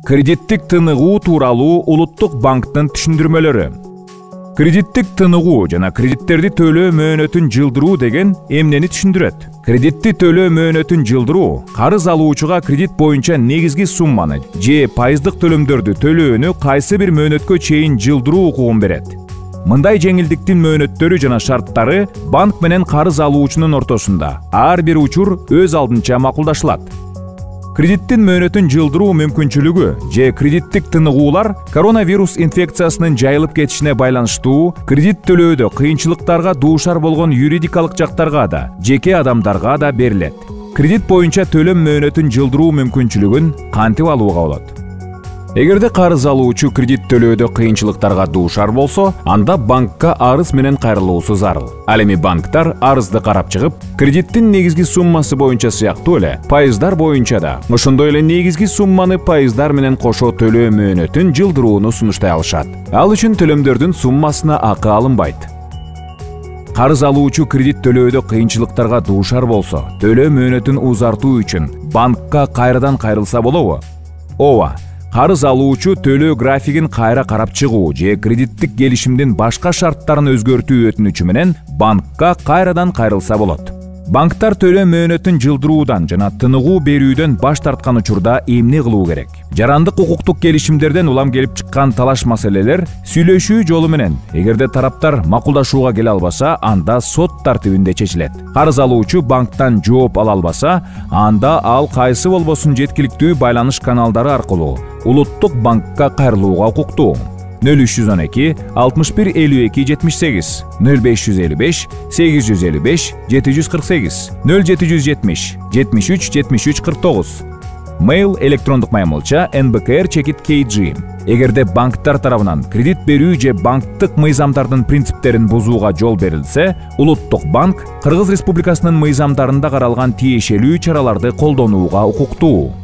Кредиттик тыныгуу тууралуу Улуттук банктын түшүндүрмөлөрү. Кредиттик тыныгуу жана кредиттерди төлөө мөөнөтүн жылдыруу деген эмнени түшүндүрөт? Кредитти төлөө мөөнөтүн жылдыруу карыз алуучуга кредит боюнча негизги сумманы же пайыздык төлөмдөрдү төлөөнү кайсы бир мөөнөткө чейин жылдыруу укугун берет. Мындай жеңилдиктин мөөнөттөрү жана шарттары банк менен карыз алуучунун ортосунда ар бир учур өз алдынча макулдашылат. Кредиттин мөөнөтүн жылдыруу мүмкүнчүлүгү же кредиттик тыныгуулар коронавирус инфекциясынын жайылып кетишине байланыштуу кредит төлөөдө кыйынчылыктарга дуушар болгон юридикалык жактарга да, жеке адамдарга да берилет. Кредит боюнча төлөм мөөнөтүн жылдыруу мүмкүнчүлүгүн кантип алууга болот? Эгерде карыз алуучу кредит төлөөдө кыйынчылыктарга дуушар болсо, анда банкка арыз менен кайрылуусу зарыл. Ал эми банктар арызды карап чыгып, кредиттин негизги суммасы боюнча сыяктуу эле пайыздар боюнча да ошондой эле негизги сумманы пайыздар менен кошо төлөө мөөнөтүн жылдырууну сунуштай алышат. Ал үчүн төлөмдөрдүн суммасына акы алынбайт. Карыз алуучу кредит төлөөдө кыйынчылыктарга дуушар болсо, төлөө мөөнөтүн узартуу үчүн банкка кайрадан кайрылса болобу? Ооба. Карыз алуучу төлөө графигин кайра карап чыгуу же кредиттик келишимдин башка шарттарын өзгөртүү өтүнүчү менен банкка кайрадан кайрылса болот. Банктар төлөө мөөнөтүн жылдыруудан жана тыныгуу берүүдөн баш тарткан учурда эмне кылуу керек? Жарандык укуктук келишимдерден улам келип чыккан талаш маселелер сүйлөшүү жолу менен, эгерде тараптар макулдашууга келе албаса, анда сот тартибинде чечилет. Карыз алуучу банктан жооп ала албаса, анда ал кайсы болбосун жеткиликтүү байланыш каналдары аркылуу Улуттук банкка кайрылууга укуктуу. 0312 61 52 78 0555 855 748 0770 73 73 49. Mail электрондук маймылча nbkr@kg. Эгерде банктар тарабынан кредит берүү же банктык мыйзамдардын принциптерин бузууга жол берилсе, Улуттук банк Кыргыз Республикасынын мыйзамдарында каралган тиешелүү чараларды колдонууга укуктуу.